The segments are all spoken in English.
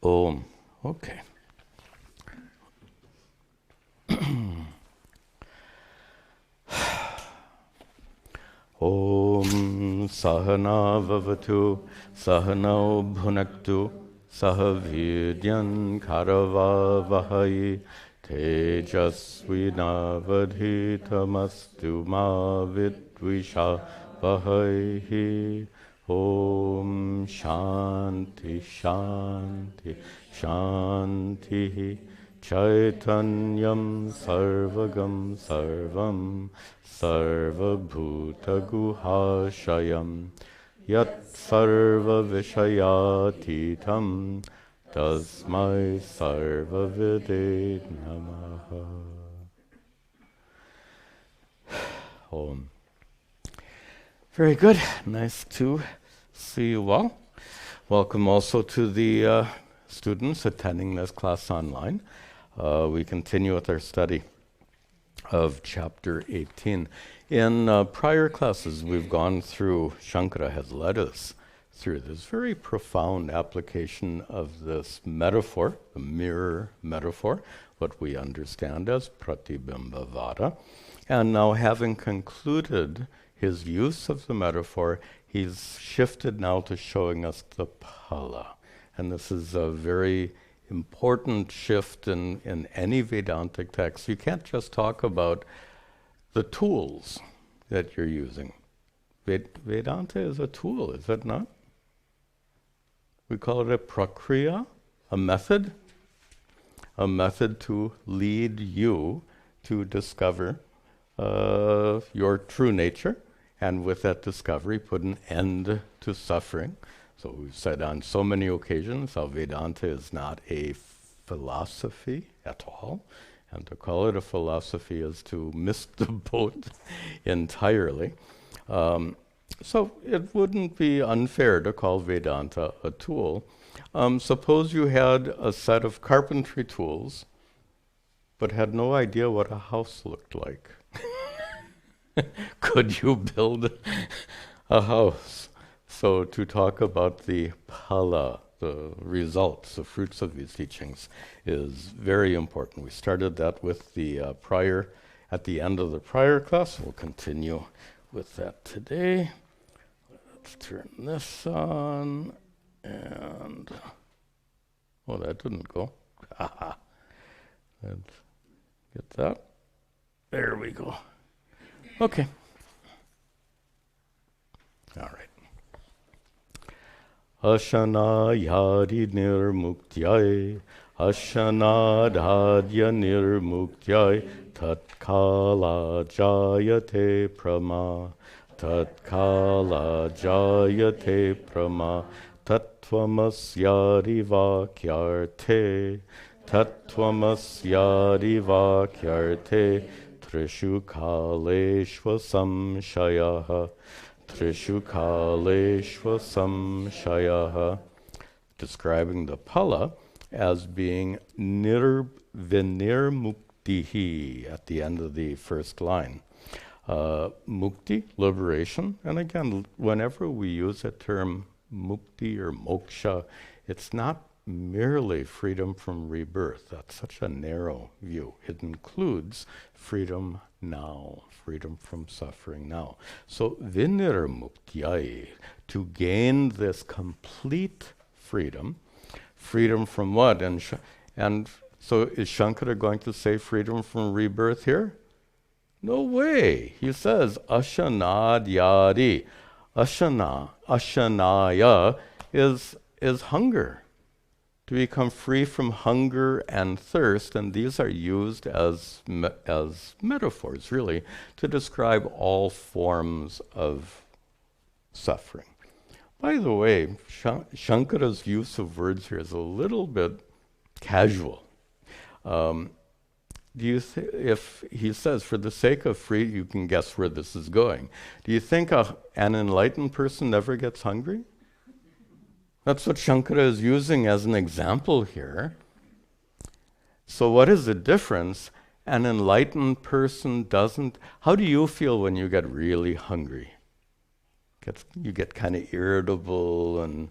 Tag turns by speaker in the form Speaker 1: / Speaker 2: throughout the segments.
Speaker 1: Om. Okay. Om Sahana Vavatu Sahanau Bhunaktu Sahavidyan Karava Vahai Tejasvinavadhitamastu ma vidvisha Vahai. Om Shanti Shanti Shanti Chaitanyam Sarvagam Sarvam Sarvabhutaguhashayam Yat Sarva Vishayatitam Tasmai Sarvavide Namaha. Om. Very good. Nice to see you all. Welcome also to the students attending this class online. We continue with our study of chapter 18. In prior classes, we've gone through, Shankara has led us through this very profound application of this metaphor, the mirror metaphor, what we understand as pratibimba-vada. And now, having concluded his use of the metaphor, he's shifted now to showing us the phala. And this is a very important shift in any Vedantic text. You can't just talk about the tools that you're using. Vedanta is a tool, is it not? We call it a prakriya, a method to lead you to discover your true nature, and with that discovery put an end to suffering. So we've said on so many occasions how Vedanta is not a philosophy at all, and to call it a philosophy is to miss the boat entirely. So it wouldn't be unfair to call Vedanta a tool. Suppose you had a set of carpentry tools, but had no idea what a house looked like. Could you build a house? So to talk about the phala, the results, the fruits of these teachings, is very important. We started that with the at the end of the prior class. We'll continue with that today. Let's turn this on, and oh, that didn't go. Let's get that. There we go. Okay. All right. Ashana yadi nirmuktyai, ashana dhadya nirmuktyai, tatkala jayate prama, tatkala jayate prama, tatvamasyadi vakyarte, tatvamasyadi vakyarte, trishu kaleshva samshayaha, trishu kaleshva samshayaha, describing the phala as being vinirmuktihi at the end of the first line. Mukti, liberation, and again, whenever we use a term mukti or moksha, it's not merely freedom from rebirth. That's such a narrow view. It includes freedom now, freedom from suffering now. So vinirmuktyai, to gain this complete freedom, freedom from what? And so is Shankara going to say freedom from rebirth here? No way. He says ashanadyadi. Ashanaya is hunger. To become free from hunger and thirst, and these are used as metaphors, really, to describe all forms of suffering. By the way, Shankara's use of words here is a little bit casual. If he says, for the sake of free, you can guess where this is going. Do you think an enlightened person never gets hungry? That's what Shankara is using as an example here. So what is the difference? An enlightened person doesn't... How do you feel when you get really hungry? You get kind of irritable and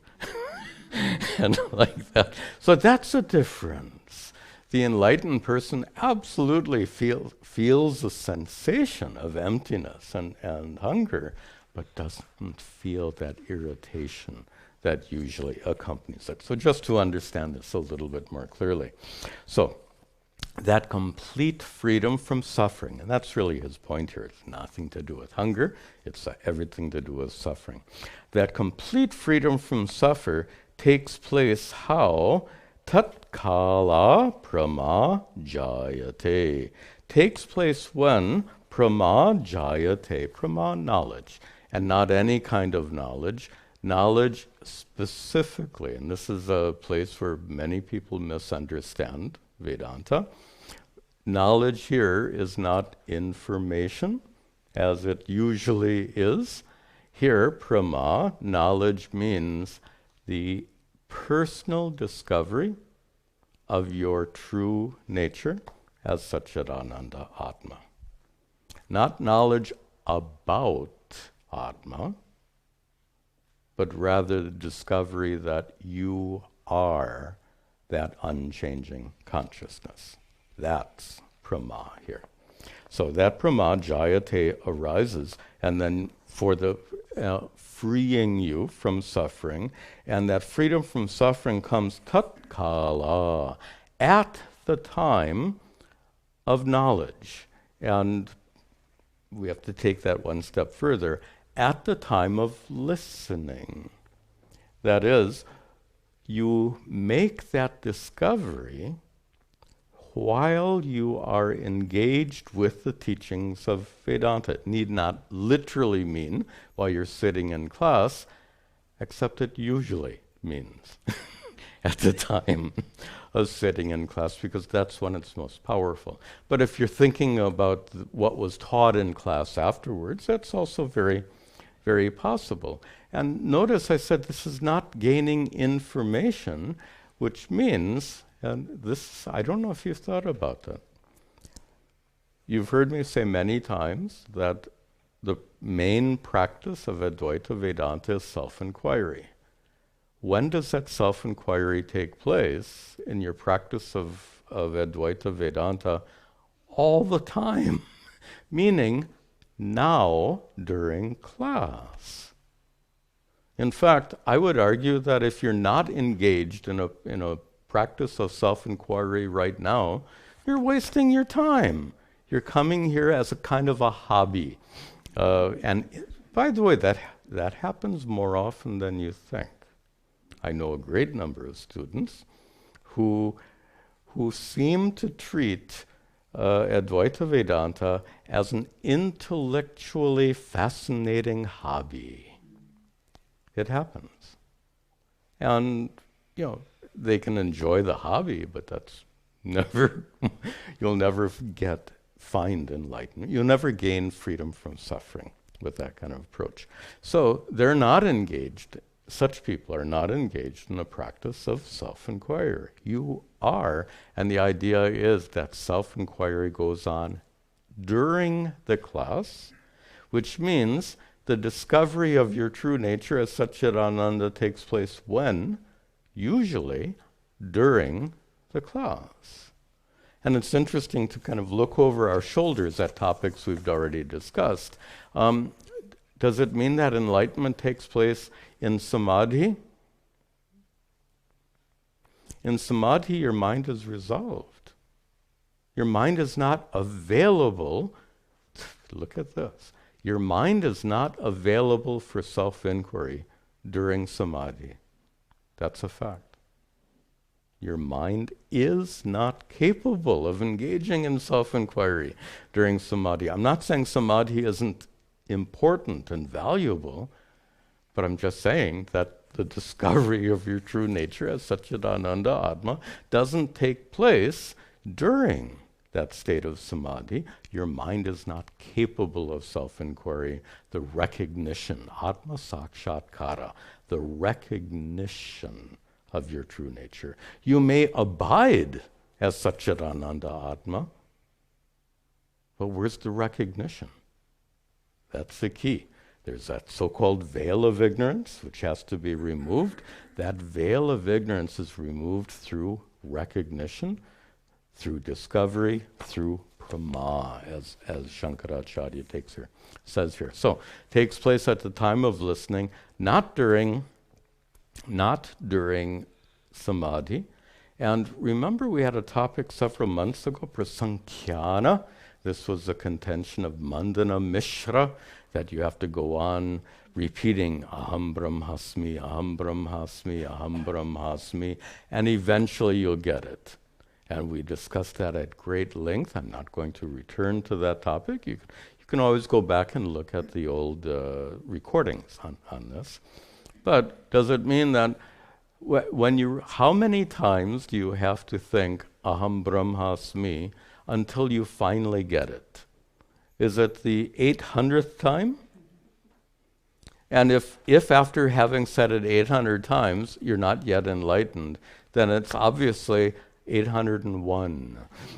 Speaker 1: and like that. So that's a difference. The enlightened person absolutely feels a sensation of emptiness and hunger, but doesn't feel that irritation that usually accompanies it. So just to understand this a little bit more clearly. So that complete freedom from suffering, and that's really his point here. It's nothing to do with hunger. It's everything to do with suffering. That complete freedom from suffer takes place how? Tat kala prama jayate. Takes place when prama jayate. Prama, knowledge. And not any kind of knowledge. Knowledge specifically, and this is a place where many people misunderstand Vedanta. Knowledge here is not information, as it usually is. Here, prama, knowledge means the personal discovery of your true nature as sat-chit-ananda atma. Not knowledge about atma, but rather the discovery that you are that unchanging consciousness. That's prama here. So that prama, jayate, arises, and then for the freeing you from suffering, and that freedom from suffering comes tat kala, at the time of knowledge. And we have to take that one step further, at the time of listening. That is, you make that discovery while you are engaged with the teachings of Vedanta. It need not literally mean while you're sitting in class, except it usually means at the time of sitting in class, because that's when it's most powerful. But if you're thinking about what was taught in class afterwards, that's also very, very possible. And notice I said this is not gaining information, which means, and this, I don't know if you've thought about that. You've heard me say many times that the main practice of Advaita Vedanta is self-inquiry. When does that self-inquiry take place in your practice of Advaita Vedanta? All the time, meaning now during class. In fact, I would argue that if you're not engaged in a practice of self-inquiry right now, you're wasting your time. You're coming here as a kind of a hobby. And by the way, that happens more often than you think. I know a great number of students who seem to treat Advaita Vedanta as an intellectually fascinating hobby. It happens. And, they can enjoy the hobby, but that's never, you'll never find enlightenment. You'll never gain freedom from suffering with that kind of approach. So they're not engaged, such people are not engaged in the practice of self-inquiry. You are, and the idea is that self-inquiry goes on during the class, which means the discovery of your true nature as sat-chit-ananda takes place when? Usually during the class. And it's interesting to kind of look over our shoulders at topics we've already discussed. Does it mean that enlightenment takes place in samadhi? In samadhi, your mind is resolved. Your mind is not available. Look at this. Your mind is not available for self-inquiry during samadhi. That's a fact. Your mind is not capable of engaging in self-inquiry during samadhi. I'm not saying samadhi isn't important and valuable, but I'm just saying that the discovery of your true nature as sat-chit-ananda atma doesn't take place during that state of samadhi. Your mind is not capable of self-inquiry, the recognition, atma-sakshatkara, the recognition of your true nature. You may abide as sat-chit-ananda atma, but where's the recognition? That's the key. There's that so-called veil of ignorance, which has to be removed. That veil of ignorance is removed through recognition, through discovery, through prama, as Shankaracharya says here. So, takes place at the time of listening, not during samadhi. And remember, we had a topic several months ago, prasankhya. This was the contention of Mandana Mishra, that you have to go on repeating aham brahmasmi, aham brahmasmi, aham brahmasmi, and eventually you'll get it. And we discussed that at great length. I'm not going to return to that topic. You can always go back and look at the old recordings on this. But does it mean that how many times do you have to think aham brahmasmi until you finally get it? Is it the 800th time? And if after having said it 800 times, you're not yet enlightened, then it's obviously 801.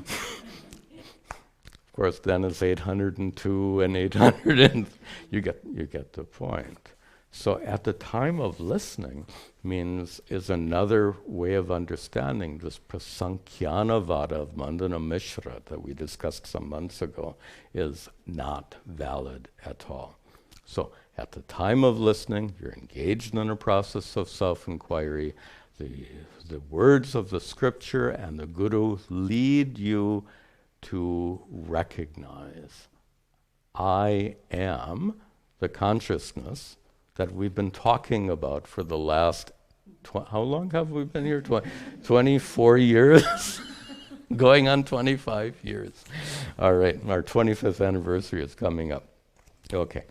Speaker 1: Of course, then it's 802 and 800, and you get the point. So at the time of listening is another way of understanding this prasankhyanavada of Mandana Mishra that we discussed some months ago is not valid at all. So at the time of listening, you're engaged in a process of self-inquiry. The words of the scripture and the guru lead you to recognize I am the consciousness that we've been talking about for the last, how long have we been here? 24 years? Going on 25 years. All right, our 25th anniversary is coming up. Okay,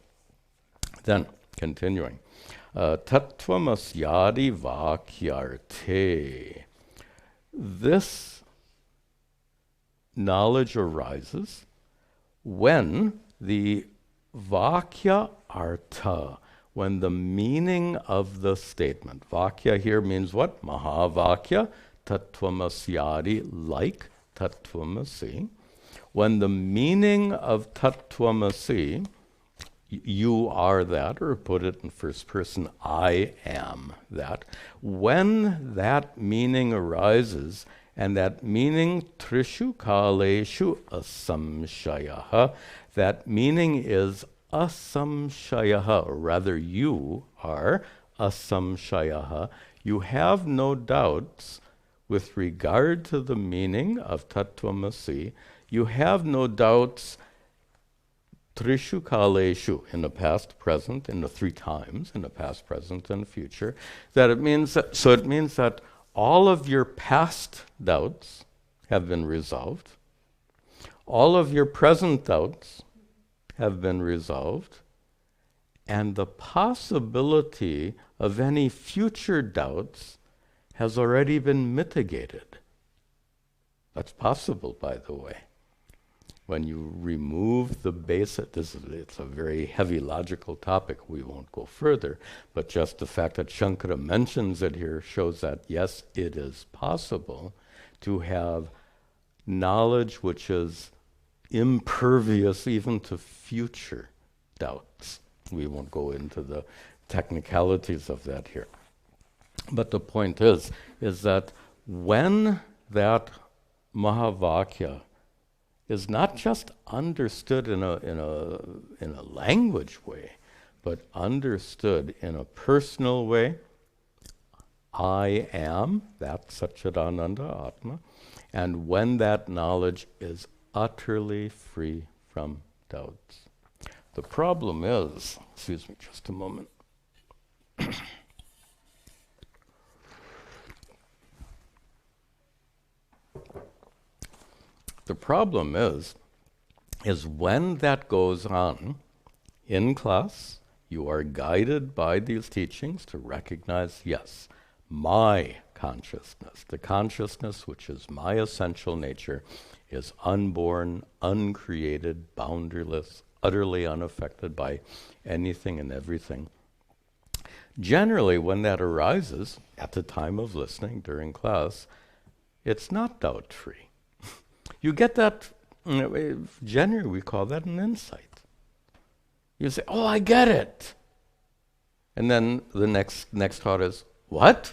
Speaker 1: then continuing. Tattvamasyadi vakyarte. This knowledge arises when the vakya artha, when the meaning of the statement, vakya here means what? Mahavakya, tattvamasyadi, like tattvamasi. When the meaning of tattvamasi, you are that, or put it in first person, I am that. When that meaning arises, and that meaning trishu kaleshu asamshayaha, that meaning is asamshayaha, or rather you are asamshayaha. You have no doubts with regard to the meaning of tattvamasi. You have no doubts trishu kaleshu, in the past, present, in the three times, in the past, present, and future, that it means that all of your past doubts have been resolved. All of your present doubts have been resolved, and the possibility of any future doubts has already been mitigated. That's possible, by the way. When you remove the basic, it's a very heavy logical topic, we won't go further, but just the fact that Shankara mentions it here shows that yes, it is possible to have knowledge which is impervious even to future doubts. We won't go into the technicalities of that here. But the point is that when that Mahavakya is not just understood in a language way, but understood in a personal way, I am, that sat-chit-ananda, atma, and when that knowledge is utterly free from doubts. The problem is, excuse me just a moment. The problem is when that goes on in class, you are guided by these teachings to recognize, yes, my consciousness, the consciousness which is my essential nature, is unborn, uncreated, boundaryless, utterly unaffected by anything and everything. Generally, when that arises, at the time of listening during class, it's not doubt-free. You get that, generally we call that an insight. You say, oh, I get it. And then the next thought is, what?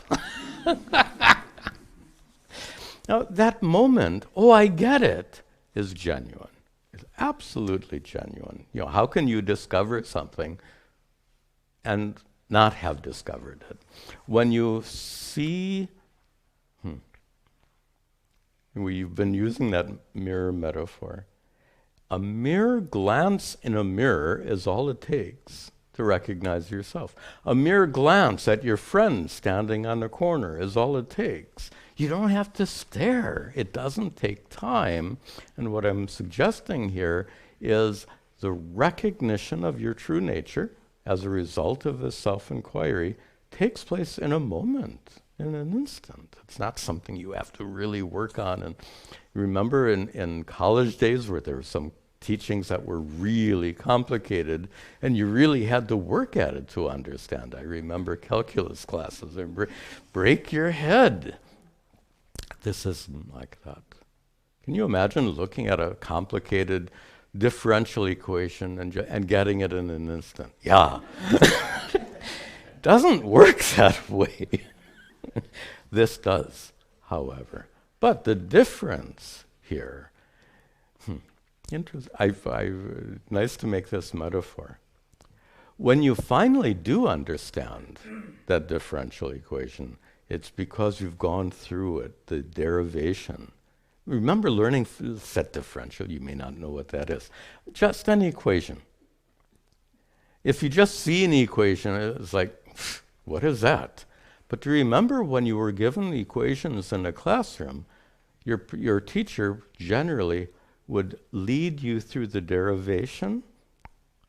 Speaker 1: Now, that moment, oh, I get it, is genuine. It's absolutely genuine. How can you discover something and not have discovered it? When you see, we've been using that mirror metaphor. A mere glance in a mirror is all it takes to recognize yourself. A mere glance at your friend standing on the corner is all it takes. You don't have to stare. It doesn't take time. And what I'm suggesting here is the recognition of your true nature as a result of this self-inquiry takes place in a moment, in an instant. It's not something you have to really work on. And remember in college days where there were some teachings that were really complicated and you really had to work at it to understand. I remember calculus classes and break your head. This isn't like that. Can you imagine looking at a complicated differential equation and getting it in an instant? Yeah. Doesn't work that way. This does, however. But the difference here, nice to make this metaphor. When you finally do understand that differential equation, it's because you've gone through it, the derivation. Remember learning set differential, you may not know what that is. Just an equation. If you just see an equation, it's like, what is that? But do you remember when you were given the equations in the classroom, your teacher generally would lead you through the derivation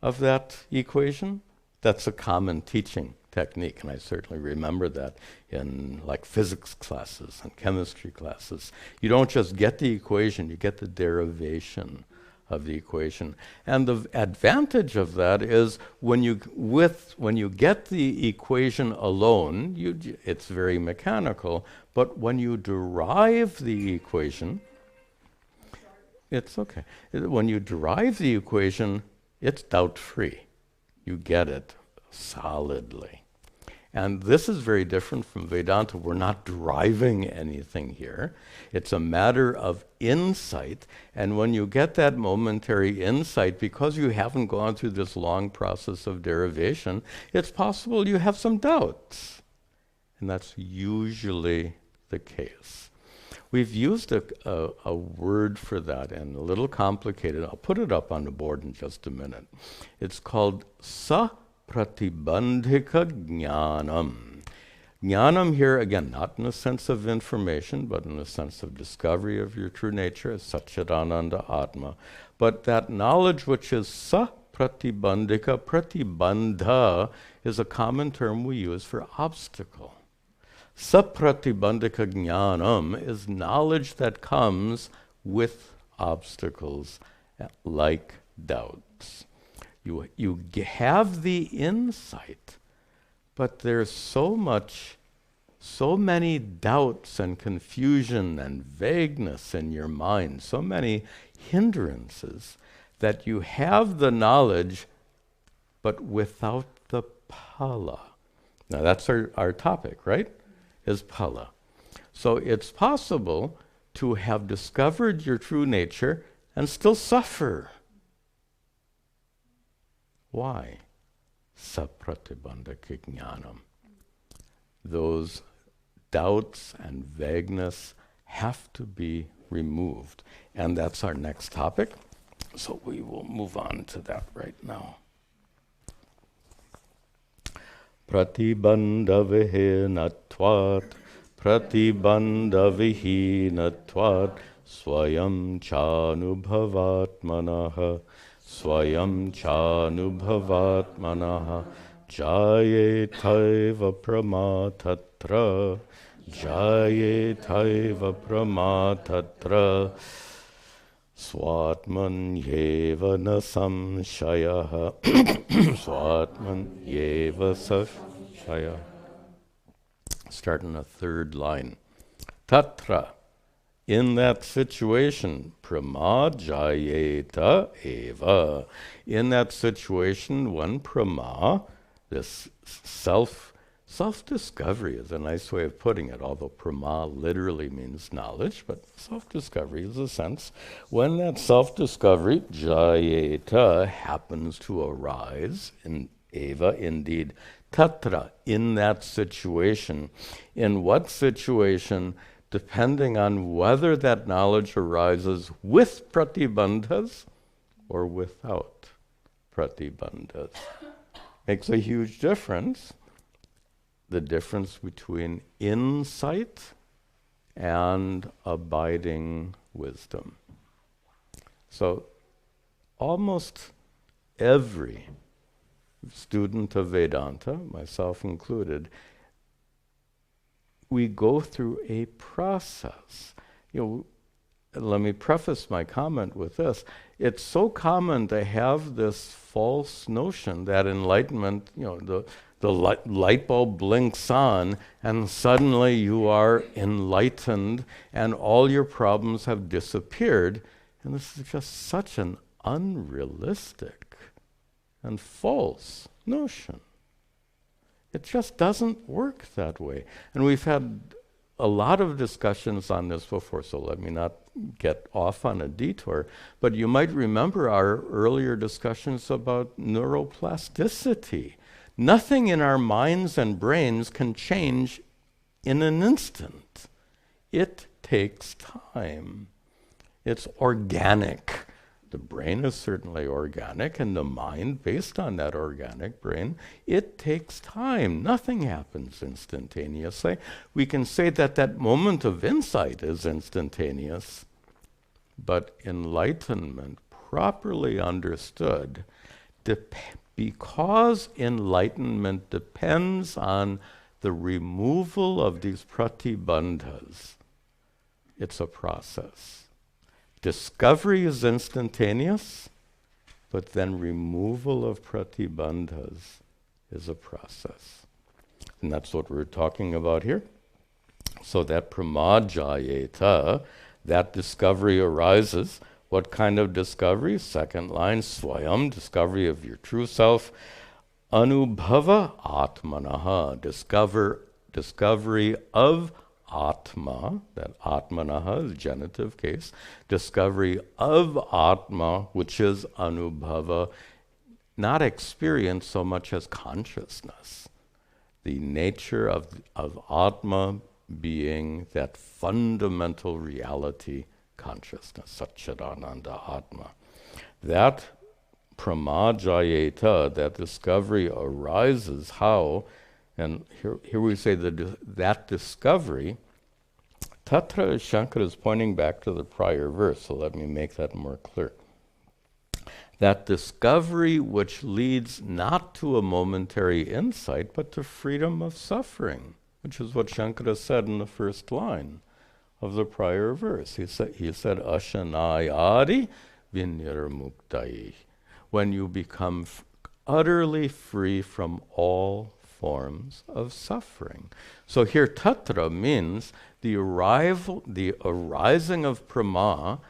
Speaker 1: of that equation? That's a common teaching technique, and I certainly remember that in like physics classes and chemistry classes. You don't just get the equation, you get the derivation of the equation. And the advantage of that is when you get the equation alone, it's very mechanical, but when you derive the equation, it's okay. When you derive the equation, it's doubt-free. You get it solidly. And this is very different from Vedanta. We're not deriving anything here. It's a matter of insight. And when you get that momentary insight, because you haven't gone through this long process of derivation, it's possible you have some doubts. And that's usually the case. We've used a word for that, and a little complicated. I'll put it up on the board in just a minute. It's called pratibandhika jnanam. Jnanam here, again, not in the sense of information, but in the sense of discovery of your true nature as sat-chit-ananda atma. But that knowledge which is sa-pratibandhika, pratibandha is a common term we use for obstacle. Sapratibandhika jnanam is knowledge that comes with obstacles like doubts. You have the insight, but there's so many doubts and confusion and vagueness in your mind, so many hindrances, that you have the knowledge, but without the phala. Now that's our topic, right? Is phala. So it's possible to have discovered your true nature and still suffer. Why? Sapratibandhika jnanam. Those doubts and vagueness have to be removed. And that's our next topic. So we will move on to that right now. Pratibandha vihinatvat, pratibandha vihinatvat, swayam chanubhavatmanaha, swayam chanubhavatmanaha, jayetaiva pramatatra, jayetaiva pramatatra, swatman yeva na samshayaha, swatman yeva samshayaha. Start in the third line. Tatra, In that situation, pramajayeta eva. In that situation, one prama, this self-discovery is a nice way of putting it, although prama literally means knowledge, but self-discovery is a sense. When that self-discovery, jayeta, happens to arise, in eva, indeed, tatra, in that situation. In what situation? Depending on whether that knowledge arises with pratibandhas or without pratibandhas. Makes a huge difference, the difference between insight and abiding wisdom. So almost every student of Vedanta, myself included, we go through a process. Let me preface my comment with this. It's so common to have this false notion that enlightenment, the light bulb blinks on and suddenly you are enlightened and all your problems have disappeared. And this is just such an unrealistic and false notion. It just doesn't work that way. And we've had a lot of discussions on this before, so let me not get off on a detour. But you might remember our earlier discussions about neuroplasticity. Nothing in our minds and brains can change in an instant. It takes time. It's organic. The brain is certainly organic, and the mind, based on that organic brain, it takes time. Nothing happens instantaneously. We can say that that moment of insight is instantaneous, but enlightenment, properly understood, because enlightenment depends on the removal of these pratibandhas, it's a process. Discovery is instantaneous, but then removal of pratibandhas is a process. And that's what we're talking about here. So that pramajayeta, that discovery arises. What kind of discovery? Second line, swayam, discovery of your true self. Anubhava atmanaha, discovery of Atma, that atmanaha is genitive case, discovery of Atma, which is anubhava, not experience so much as consciousness. The nature of Atma being that fundamental reality, consciousness, sat-chit-ananda Atma. That pramajayeta, that discovery arises how? And here we say that discovery, tatra, Shankara is pointing back to the prior verse, so let me make that more clear. That discovery which leads not to a momentary insight, but to freedom of suffering, which is what Shankara said in the first line of the prior verse. He said ashanayadi vinirmuktai, when you become utterly free from all forms of suffering. So here tatra means the arising of prama,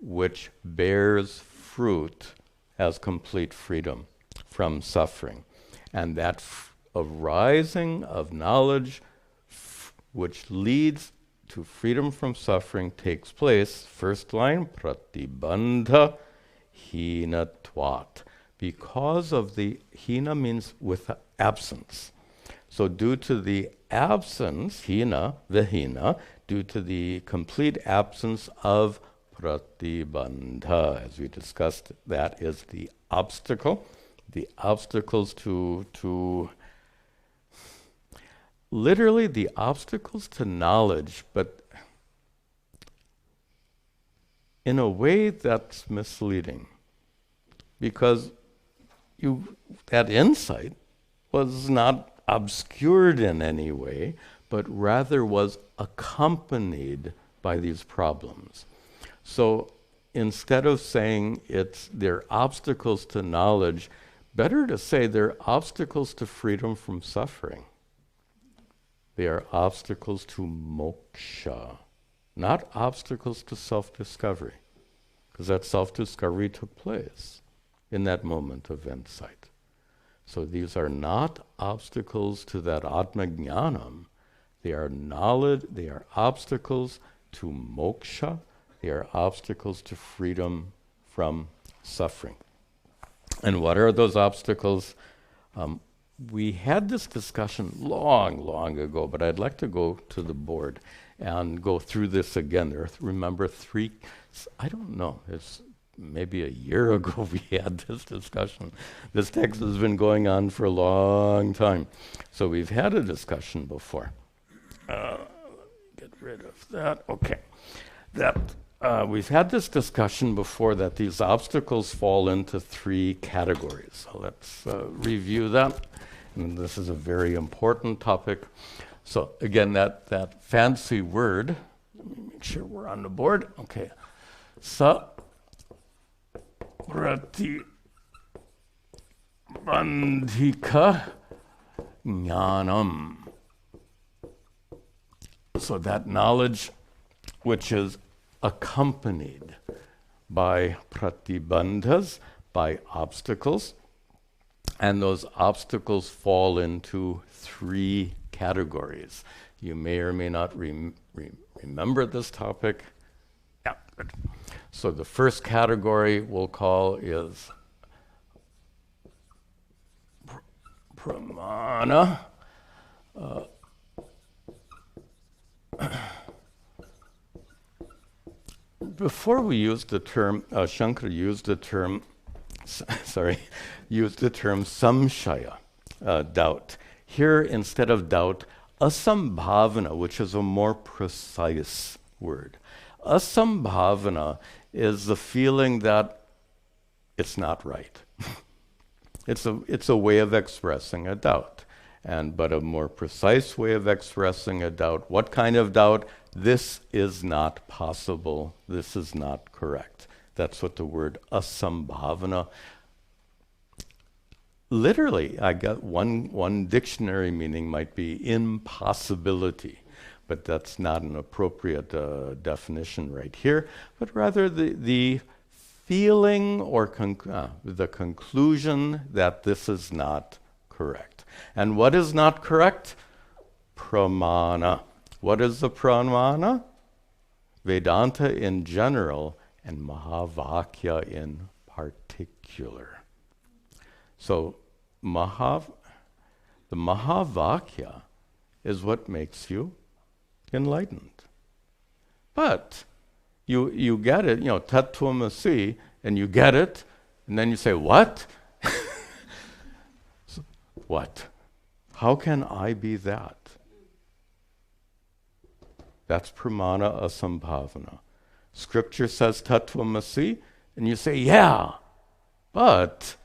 Speaker 1: which bears fruit as complete freedom from suffering. And that arising of knowledge which leads to freedom from suffering takes place, first line, pratibandha hinatvat. Because of the, hina means with absence. So due to the absence, hina, vihina, due to the complete absence of pratibandha, as we discussed, that is the obstacle, the obstacles to literally the obstacles to knowledge, but in a way that's misleading. Because that insight was not obscured in any way, but rather was accompanied by these problems. So instead of saying they're obstacles to knowledge, better to say they're obstacles to freedom from suffering. They are obstacles to moksha. not obstacles to self-discovery, because that self-discovery took place in that moment of insight. So these are not obstacles to that atma-jnanam. They are knowledge, they are obstacles to moksha, they are obstacles to freedom from suffering. And what are those obstacles? We had this discussion long ago, but I'd like to go to the board and go through this again. Remember three, I don't know, it's maybe a year ago we had this discussion. This text has been going on for a long time. So we've had a discussion before. Get rid of that. Okay. We've had this discussion before that these obstacles fall into three categories. So let's review that. And this is a very important topic. So again, that fancy word, let me make sure we're on the board. Okay. Pratibandhika jnanam. So that knowledge which is accompanied by pratibandhas, by obstacles, and those obstacles fall into three categories. You may or may not remember this topic. Yeah, good. So the first category we'll call is pramana. Before we used the term, Shankara used the term, samshaya, doubt. Here, instead of doubt, asambhavana, which is a more precise word. Asambhavana is the feeling that it's not right. It's a way of expressing a doubt, but a more precise way of expressing a doubt. What kind of doubt? This is not possible. This is not correct. That's what the word asambhavana. Literally, I got one dictionary meaning might be impossibility, but that's not an appropriate definition right here, but rather the feeling or the conclusion that this is not correct. And what is not correct? Pramana. What is the pramana? Vedanta in general and Mahavakya in particular. So the Mahavakya is what makes you enlightened. But you get it, tatvamasi, and you get it, and then you say, what? So, what? How can I be that? That's pramana asambhavana. Scripture says tatvamasi, and you say, yeah, but.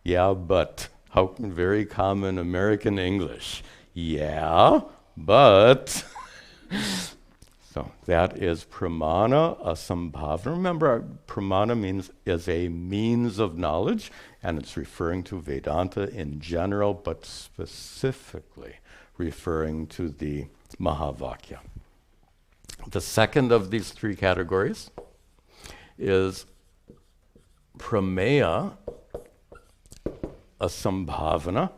Speaker 1: How very common American English. Yeah, but. So that is pramana asambhavana. Remember, pramana is a means of knowledge, and it's referring to Vedanta in general, but specifically referring to the Mahavakya. The second of these three categories is prameya asambhavana.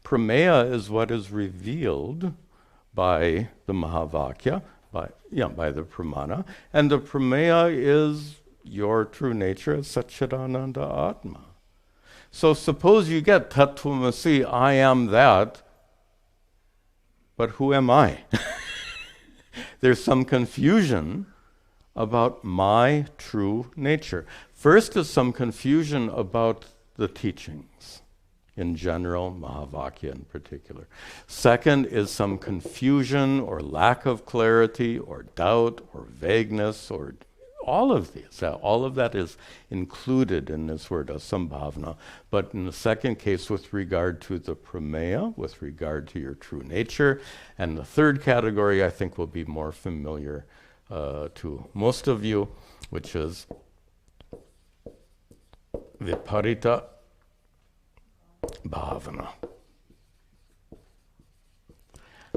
Speaker 1: Prameya is what is revealed by the Mahavakya, by the pramana, and the prameya is your true nature as sat-chit-ananda atma. So suppose you get tatvamasi, I am that, but who am I? There's some confusion about my true nature. First is some confusion about the teachings in general, Mahavakya in particular. Second is some confusion or lack of clarity or doubt or vagueness or all of these. All of that is included in this word asambhavana. But in the second case, with regard to the prameya, with regard to your true nature. And the third category, I think, will be more familiar to most of you, which is viparita bhavana.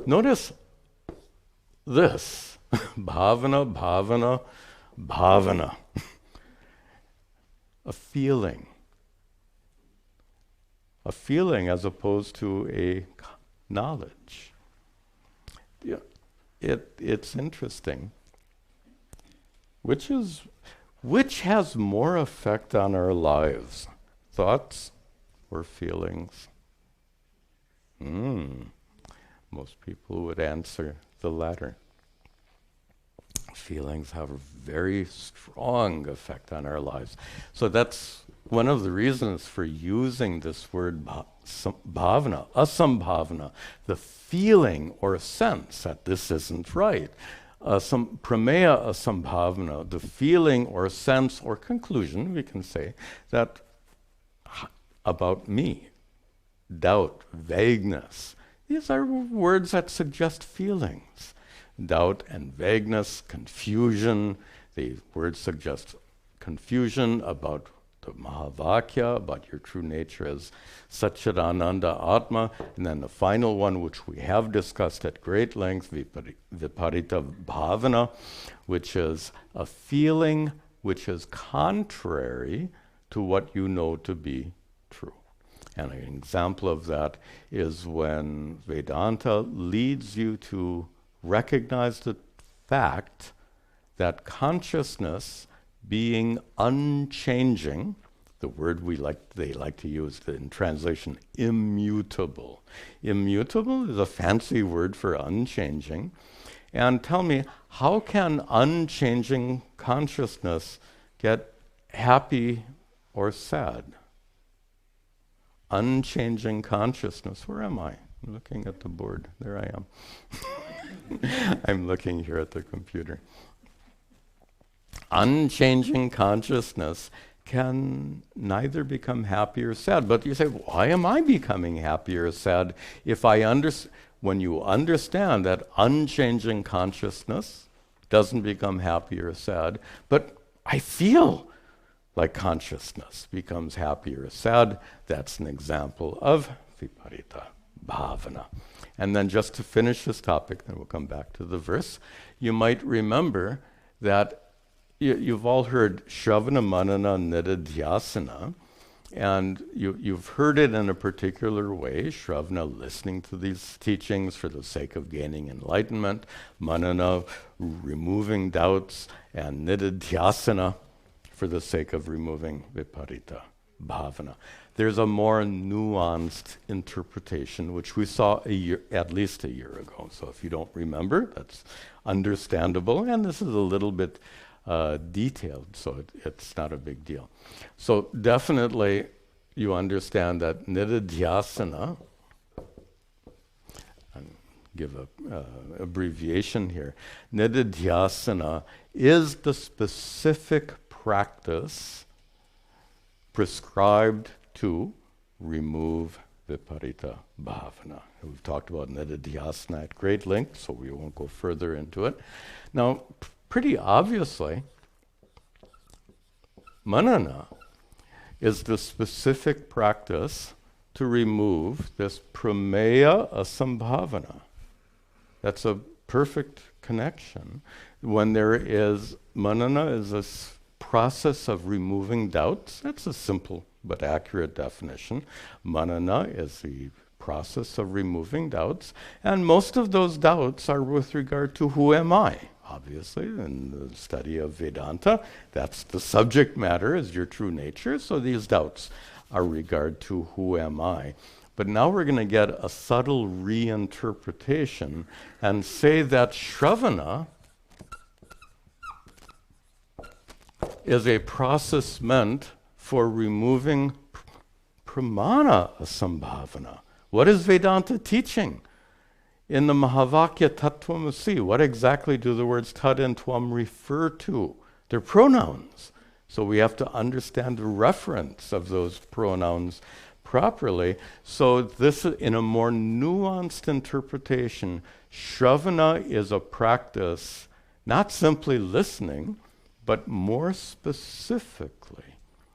Speaker 1: Notice this. Bhavana, bhavana, bhavana. A feeling. A feeling as opposed to a knowledge. Yeah, it's interesting. Which has more effect on our lives? Thoughts or feelings? Most people would answer the latter. Feelings have a very strong effect on our lives. So that's one of the reasons for using this word bhavana, asambhavana, the feeling or sense that this isn't right. Some prameya asambhavana, the feeling or sense or conclusion, we can say, that about me, doubt, vagueness. These are words that suggest feelings. Doubt and vagueness, confusion. The words suggest confusion about the Mahavakya, about your true nature as sat-chit-ananda Atma. And then the final one, which we have discussed at great length, viparita bhavana, which is a feeling which is contrary to what you know to be true. And an example of that is when Vedanta leads you to recognize the fact that consciousness being unchanging, the word they like to use in translation, immutable. Immutable is a fancy word for unchanging. And tell me, how can unchanging consciousness get happy or sad? Unchanging consciousness. Where am I? I'm looking at the board. There I am. I'm looking here at the computer. Unchanging consciousness can neither become happy or sad. But you say, why am I becoming happy or sad? When you understand that unchanging consciousness doesn't become happy or sad, but I feel like consciousness becomes happy or sad, that's an example of viparita bhavana. And then just to finish this topic, then we'll come back to the verse, you might remember that you've all heard Shravana, Manana, Nididhyasana, and you've heard it in a particular way. Shravana, listening to these teachings for the sake of gaining enlightenment, Manana, removing doubts, and Nididhyasana, for the sake of removing viparita bhavana. There's a more nuanced interpretation, which we saw at least a year ago. So if you don't remember, that's understandable. And this is a little bit detailed, so it's not a big deal. So definitely you understand that nididhyasana, and give a abbreviation here, nididhyasana is the specific practice prescribed to remove viparita bhavana. We've talked about nididhyasana at great length, so we won't go further into it. Now, pretty obviously, manana is the specific practice to remove this prameya asambhavana. That's a perfect connection. When there is, manana is a process of removing doubts. That's a simple but accurate definition. Manana is the process of removing doubts, and most of those doubts are with regard to who am I? Obviously, in the study of Vedanta, that's the subject matter, is your true nature, so these doubts are regard to who am I. But now we're going to get a subtle reinterpretation and say that Shravana is a process meant for removing pramana asambhavana. What is Vedanta teaching? In the Mahavakya Tattvamasi, what exactly do the words tat and tvam refer to? They're pronouns. So we have to understand the reference of those pronouns properly. So this, in a more nuanced interpretation, Shravana is a practice, not simply listening, but more specifically.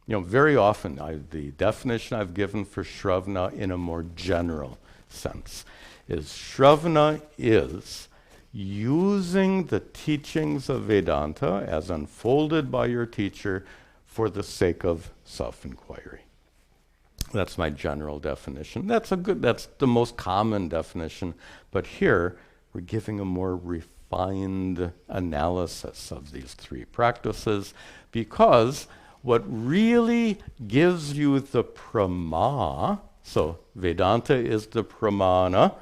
Speaker 1: Very often, the definition I've given for Shravana in a more general sense is Shravana is using the teachings of Vedanta as unfolded by your teacher for the sake of self-inquiry. That's my general definition. That's the most common definition, but here we're giving a more refined analysis of these three practices, because what really gives you the prama, so Vedanta is the pramana,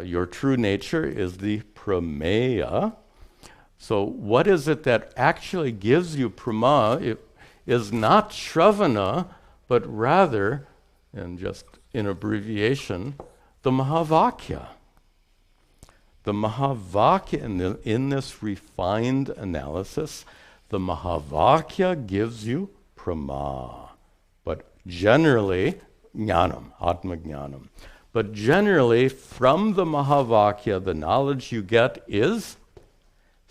Speaker 1: your true nature is the prameya. So what is it that actually gives you prama? It is not shravana, but rather, and just in abbreviation, the Mahavakya. The Mahavakya, in this refined analysis, the Mahavakya gives you prama. But generally, jnanam, atma-jnanam. But generally, from the Mahavakya, the knowledge you get is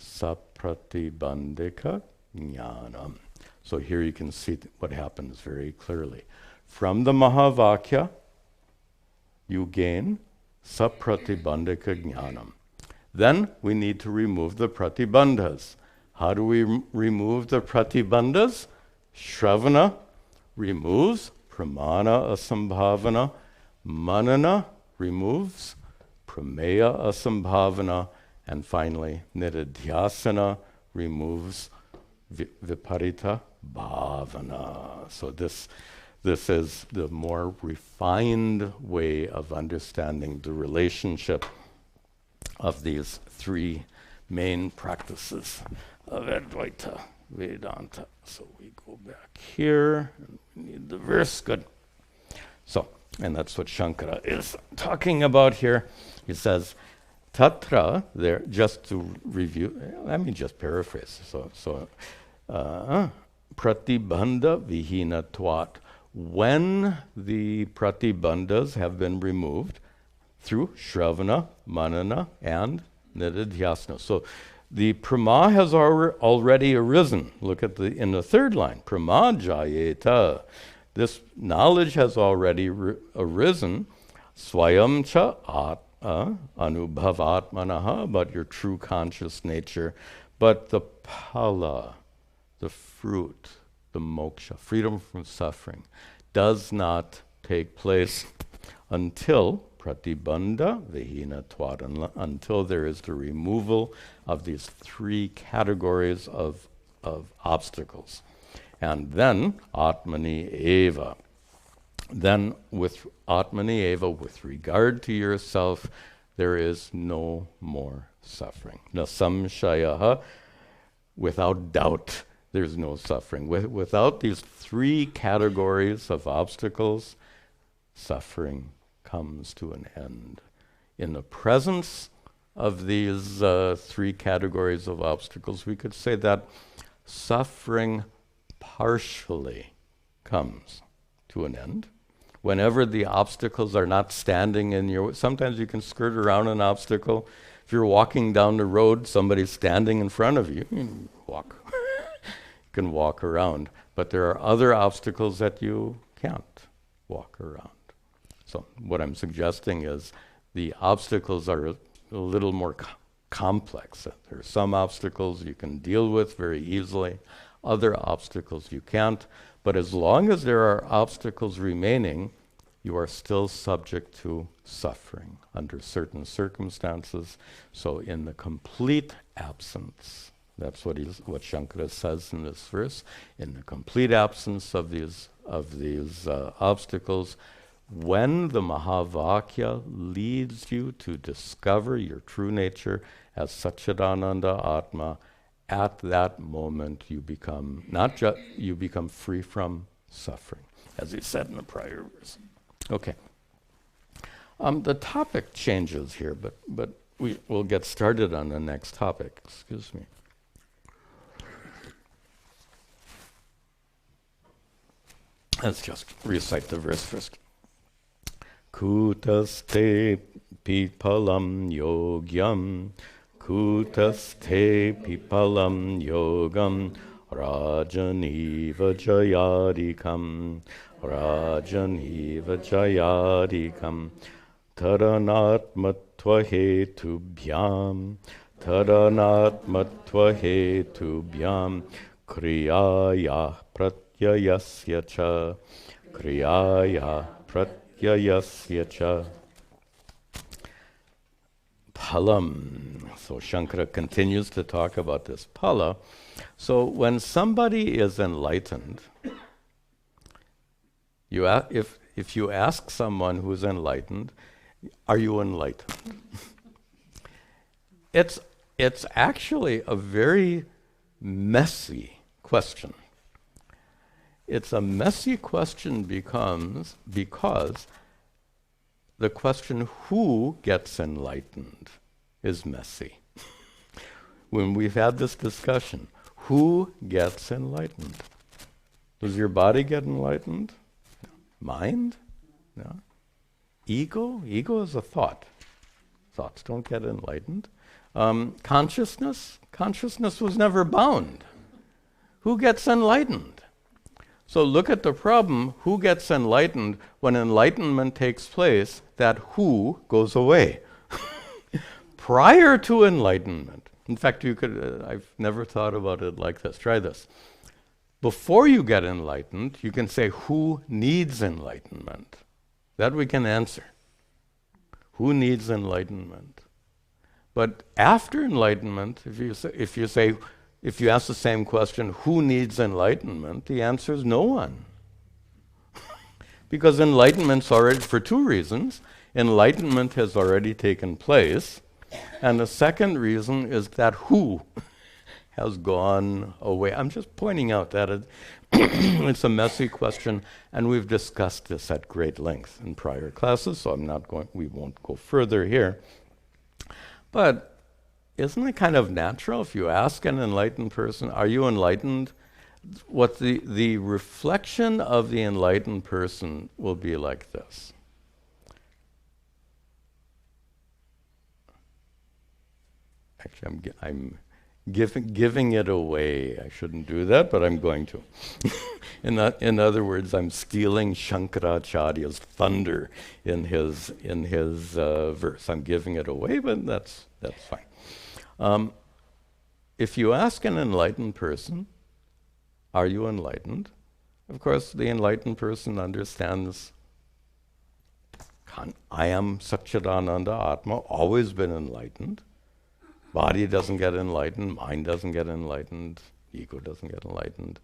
Speaker 1: sapratibandhika jnanam. So here you can see what happens very clearly. From the Mahavakya, you gain sapratibandhika jnanam. Then we need to remove the pratibandhas. How do we remove the pratibandhas? Shravana removes pramana asambhavana. Manana removes prameya asambhavana. And finally, nididhyasana removes viparita bhavana. So this is the more refined way of understanding the relationship of these three main practices of Advaita Vedanta. So we go back here, and we need the verse, good. So, and that's what Shankara is talking about here. He says, Tatra, there, just to review, let me just paraphrase. Pratibandha vihina twat. When the pratibandhas have been removed through shravana, manana, and nididhyasana. So the prama has already arisen. Look at in the third line, prama jayeta. This knowledge has already arisen. Swayam cha anubhavatmanaha, about your true conscious nature. But the phala, the fruit, the moksha, freedom from suffering, does not take place until pratibandha vihina twat, until there is the removal of these three categories of obstacles. And then atmani eva. Then with atmani eva, with regard to yourself, there is no more suffering. Na samshayaha, without doubt, there's no suffering. Without these three categories of obstacles, suffering comes to an end. In the presence of these three categories of obstacles, we could say that suffering partially comes to an end. Whenever the obstacles are not standing in your way, sometimes you can skirt around an obstacle. If you're walking down the road, somebody's standing in front of you, you can walk. You can walk around. But there are other obstacles that you can't walk around. So what I'm suggesting is the obstacles are a little more complex. There are some obstacles you can deal with very easily, other obstacles you can't. But as long as there are obstacles remaining, you are still subject to suffering under certain circumstances. So in the complete absence, that's what Shankara says in this verse, in the complete absence of these obstacles, when the Mahavakya leads you to discover your true nature as sat-chit-ananda Atma, at that moment you become you become free from suffering, as he said in the prior verse. Okay. The topic changes here, but we'll get started on the next topic. Excuse me. Let's just recite the verse first. Kutaste pipalam yogyam, kutaste pipalam yogam, rajaniva jayadikam, rajaniva jayadikam, tadanatmatva hetubhyam, tadanatmatva hetubhyam, kriyaya pratyayasya cha, kriyaya pratyayasya cha. Phalam. So Shankara continues to talk about this phala. So when somebody is enlightened, if you ask someone who's enlightened, are you enlightened? It's actually a very messy question. It's a messy question because the question who gets enlightened is messy. When we've had this discussion, who gets enlightened? Does your body get enlightened? No. Mind? No. Ego? Ego is a thought. Thoughts don't get enlightened. Consciousness? Consciousness was never bound. Who gets enlightened? So look at the problem. Who gets enlightened? When enlightenment takes place, that who goes away. Prior to enlightenment. In fact, you could, I've never thought about it like this. Try this. Before you get enlightened, you can say, who needs enlightenment? That we can answer. Who needs enlightenment? But after enlightenment, if you ask the same question, who needs enlightenment? The answer is no one. Because enlightenment's already, for two reasons. Enlightenment has already taken place. And the second reason is that who has gone away. I'm just pointing out that it's a messy question, and we've discussed this at great length in prior classes, so we won't go further here. But isn't it kind of natural if you ask an enlightened person, are you enlightened? What the reflection of the enlightened person will be like this. Actually, I'm giving it away. I shouldn't do that, but I'm going to. In other words, I'm stealing Shankaracharya's thunder in his verse. I'm giving it away, but that's fine. If you ask an enlightened person, are you enlightened? Of course, the enlightened person understands, I am sat-chit-ananda Atma, always been enlightened. Body doesn't get enlightened, mind doesn't get enlightened, ego doesn't get enlightened.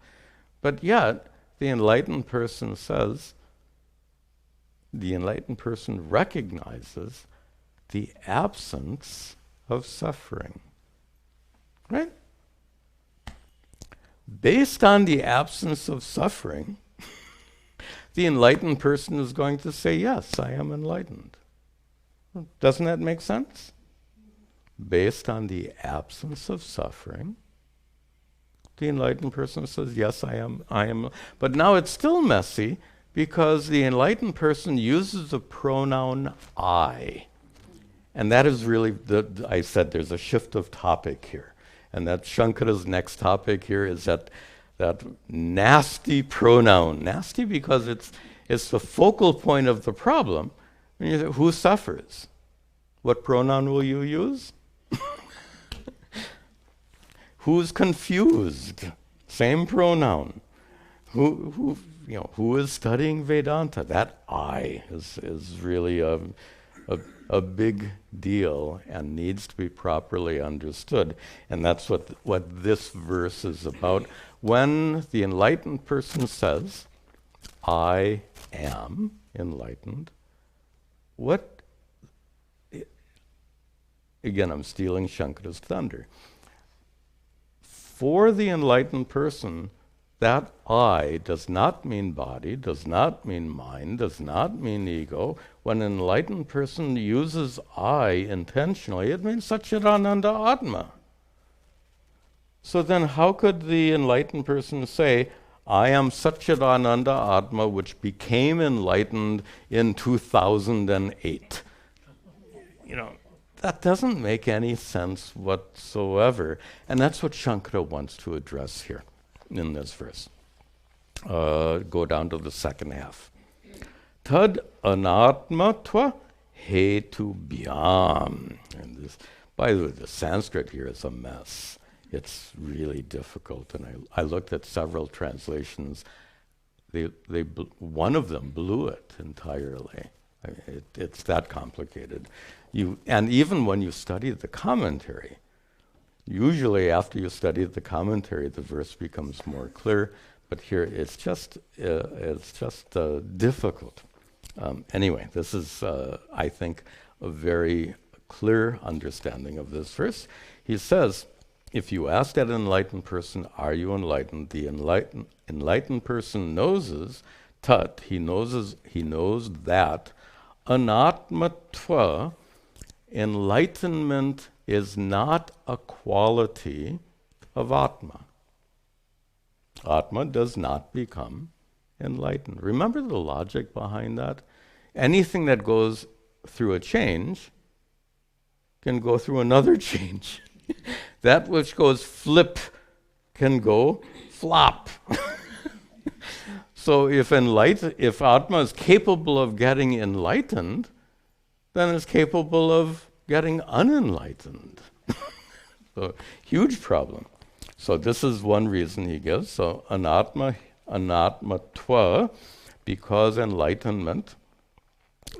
Speaker 1: But yet, the enlightened person says, the enlightened person recognizes the absence of suffering. Right? Based on the absence of suffering, the enlightened person is going to say, yes, I am enlightened. Doesn't that make sense? Based on the absence of suffering, the enlightened person says, yes, I am. But now it's still messy because the enlightened person uses the pronoun I. And that is really, I said there's a shift of topic here. And that Shankara's next topic here is that nasty pronoun. Nasty because it's the focal point of the problem. When you say, who suffers? What pronoun will you use? Who's confused? Same pronoun. Who is studying Vedanta? That I is really a big deal and needs to be properly understood. And that's what this verse is about. When the enlightened person says, I am enlightened, again, I'm stealing Shankara's thunder. For the enlightened person, that I does not mean body, does not mean mind, does not mean ego. When an enlightened person uses I intentionally, it means sat-chit-ananda Atma. So then how could the enlightened person say, I am sat-chit-ananda Atma, which became enlightened in 2008? That doesn't make any sense whatsoever. And that's what Shankara wants to address here in this verse. Go down to the second half. Tad anatma-tva hetu bhyam. And this, by the way, the Sanskrit here is a mess. It's really difficult, and I looked at several translations. One of them blew it entirely. It's that complicated. And even when you study the commentary, usually after you study the commentary, the verse becomes more clear. But here it's just difficult. Anyway, this is, I think, a very clear understanding of this verse. He says, if you ask that enlightened person, are you enlightened? The enlightened person knows tat. He knows that anatma-tva, enlightenment is not a quality of Atma. Atma does not become enlightened. Remember the logic behind that? Anything that goes through a change can go through another change. That which goes flip can go flop. So if Atma is capable of getting enlightened, then it's capable of getting unenlightened. So huge problem. So this is one reason he gives. So anatma-tva, because enlightenment,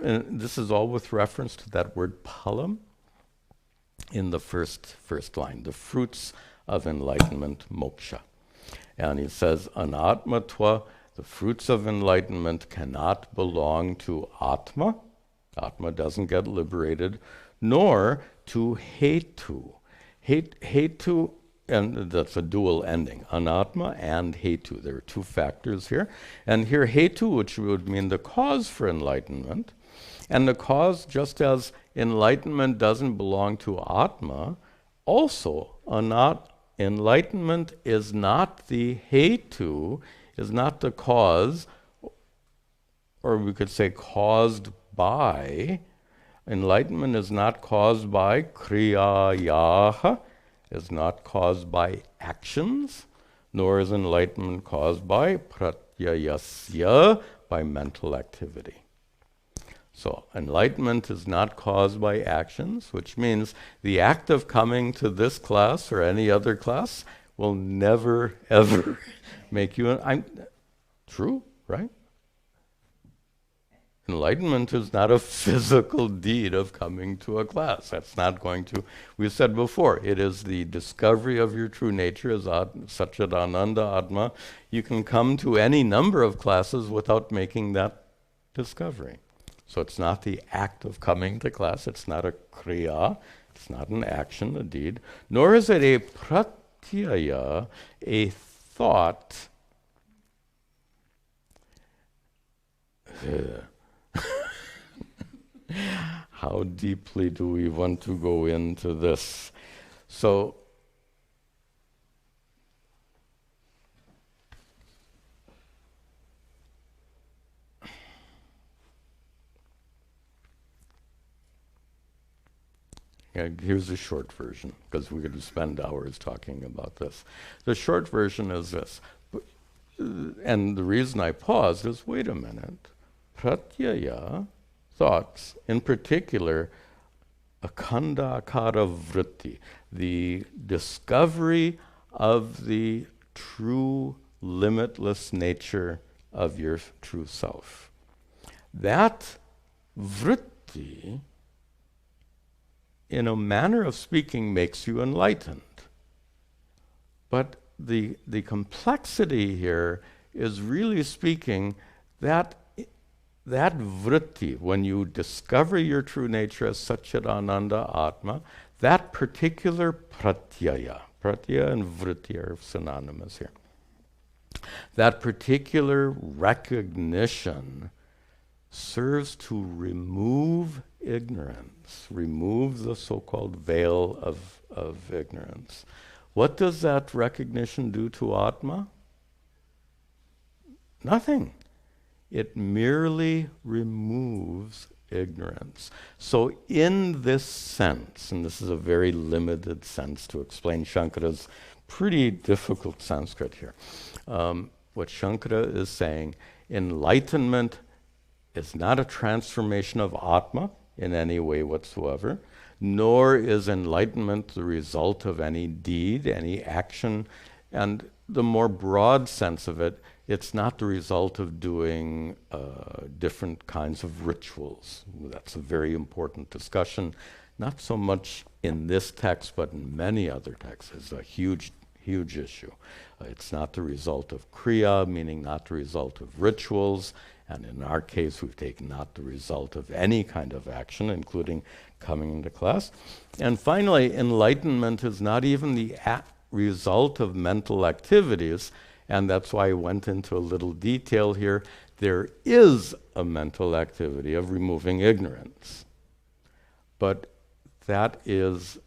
Speaker 1: and this is all with reference to that word palam in the first line, the fruits of enlightenment, moksha. And he says, anatma-tva, the fruits of enlightenment cannot belong to Atma. Atma doesn't get liberated, nor to hetu. Hetu, and that's a dual ending, anatma and hetu. There are two factors here. And here hetu, which would mean the cause for enlightenment. And the cause, just as enlightenment doesn't belong to Atma, also enlightenment is not the hetu, is not the cause, or we could say caused by. Enlightenment is not caused by kriyayaha, is not caused by actions, nor is enlightenment caused by pratyayasya, by mental activity. So enlightenment is not caused by actions, which means the act of coming to this class or any other class will never, ever make you... True, right? Enlightenment is not a physical deed of coming to a class. That's not going to... We said before, it is the discovery of your true nature as ch18 Atma. You can come to any number of classes without making that discovery. So it's not the act of coming to class, it's not a kriya, it's not an action, a deed, nor is it a pratyaya, a thought. How deeply do we want to go into this? So, here's a short version, because we're going to spend hours talking about this. The short version is this. And the reason I paused is, wait a minute. Pratyaya, thoughts, in particular, akhandakara vritti, the discovery of the true limitless nature of your true self. That vritti, in a manner of speaking, makes you enlightened. But the complexity here is really speaking that vritti, when you discover your true nature as sat-chit-ananda Atma, that particular pratyaya and vritti are synonymous here. That particular recognition serves to remove ignorance, remove the so-called veil of ignorance. What does that recognition do to Atma? Nothing. It merely removes ignorance. So in this sense, and this is a very limited sense to explain Shankara's pretty difficult Sanskrit here, what Shankara is saying, enlightenment is not a transformation of Atma. in any way whatsoever, nor is enlightenment the result of any deed, any action, and the more broad sense of it, it's not the result of doing different kinds of rituals. That's a very important discussion, not so much in this text, but in many other texts. It's a huge issue. It's not the result of kriya, meaning not the result of rituals, and in our case, we've taken not the result of any kind of action, including coming into class. And finally, enlightenment is not even the result of mental activities, and that's why I went into a little detail here. There is a mental activity of removing ignorance. But that is,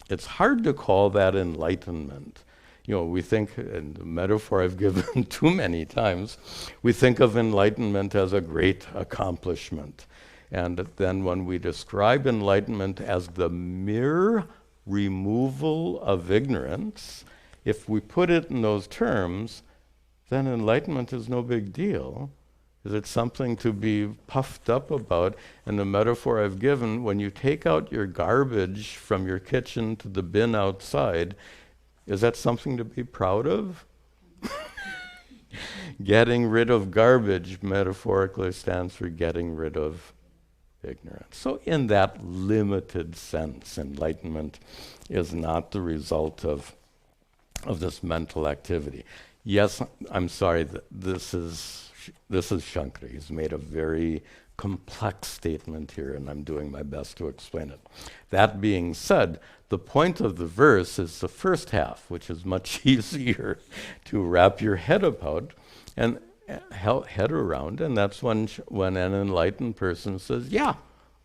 Speaker 1: it's hard to call that enlightenment. You know, we think, and the metaphor I've given too many times, we think of enlightenment as a great accomplishment. And then when we describe enlightenment as the mere removal of ignorance, if we put it in those terms, then enlightenment is no big deal. Is it something to be puffed up about? And the metaphor I've given, when you take out your garbage from your kitchen to the bin outside, is that something to be proud of? Getting rid of garbage metaphorically stands for getting rid of ignorance. So in that limited sense, enlightenment is not the result of this mental activity. Yes, I'm sorry, this is Shankara. He's made a very complex statement here, and I'm doing my best to explain it. That being said, the point of the verse is the first half, which is much easier to wrap your head about and head around, and that's when an enlightened person says, yeah,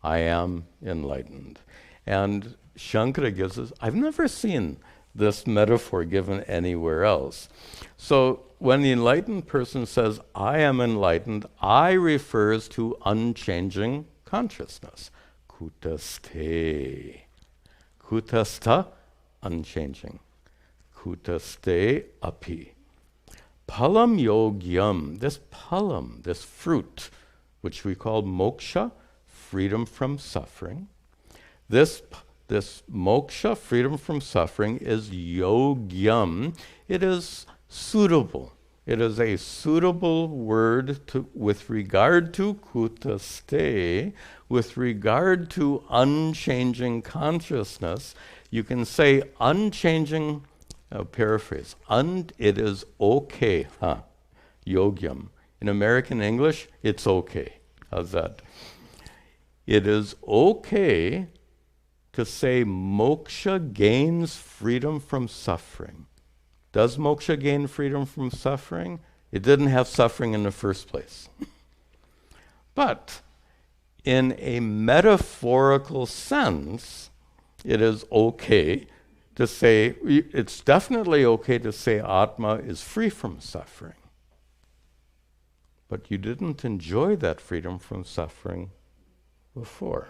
Speaker 1: I am enlightened. And Shankara gives us, I've never seen this metaphor given anywhere else. So when the enlightened person says, I am enlightened, I refers to unchanging consciousness. Kutaste. Kutastha, unchanging. Kutaste api. Palam yogyam, this palam, this fruit, which we call moksha, freedom from suffering. This moksha, freedom from suffering, is yogyam. It is suitable. It is a suitable word with regard to kutaste, with regard to unchanging consciousness. You can say unchanging, paraphrase, it is okay, yogyam. In American English, it's okay. How's that? It is okay to say moksha gains freedom from suffering. Does moksha gain freedom from suffering? It didn't have suffering in the first place. But in a metaphorical sense, it is okay to say, it's definitely okay to say Atma is free from suffering. But you didn't enjoy that freedom from suffering before,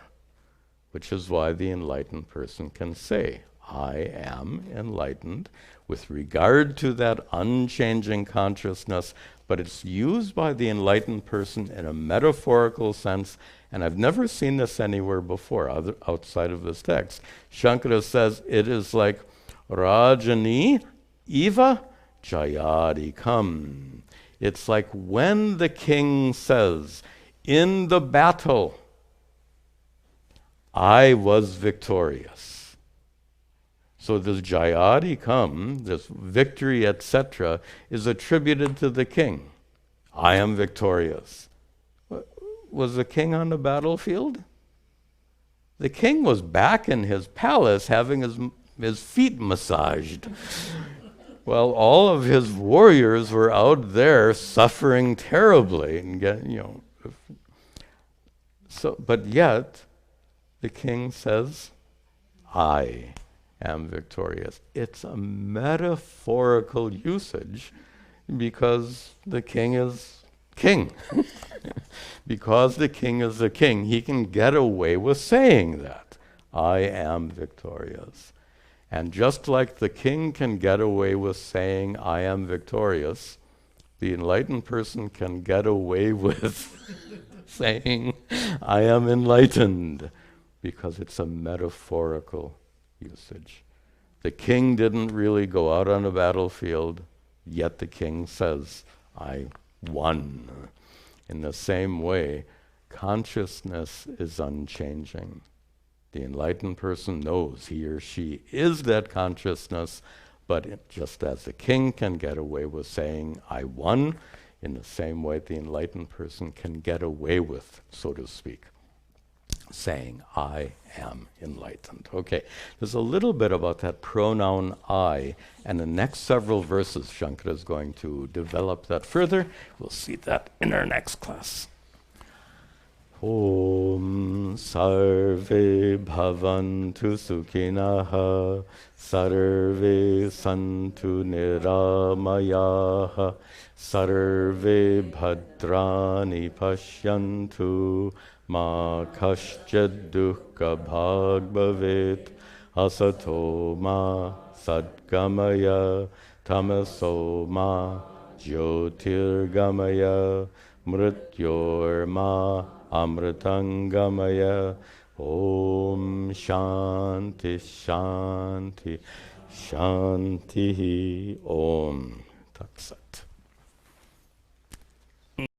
Speaker 1: which is why the enlightened person can say, I am enlightened with regard to that unchanging consciousness, but it's used by the enlightened person in a metaphorical sense, and I've never seen this anywhere before outside of this text. Shankara says it is like Rajani Eva Jayadikam. It's like when the king says, in the battle, I was victorious. So this Jayadikam, this victory, etc., is attributed to the king. I am victorious. Was the king on the battlefield? The king was back in his palace having his feet massaged. Well, all of his warriors were out there suffering terribly, and but yet the king says, I am victorious. It's a metaphorical usage because the king is king. Because the king is the king, he can get away with saying that. I am victorious. And just like the king can get away with saying, I am victorious, the enlightened person can get away with saying, I am enlightened, because it's a metaphorical usage. The king didn't really go out on a battlefield, yet the king says, I won. In the same way, consciousness is unchanging. The enlightened person knows he or she is that consciousness, but just as the king can get away with saying, I won, in the same way the enlightened person can get away with, so to speak, saying, I am enlightened. Okay, there's a little bit about that pronoun I, and the next several verses, Shankara is going to develop that further. We'll see that in our next class. Om sarve bhavantu sukhinaha sarve santu niramayaha sarve bhadrani pashyantu ma kaschid dukkha bhag bhavet asato ma sadgamaya tamaso ma jyotirgamaya mrityor ma amritangamaya. Om shanti shanti shanti. Om Tat Sat.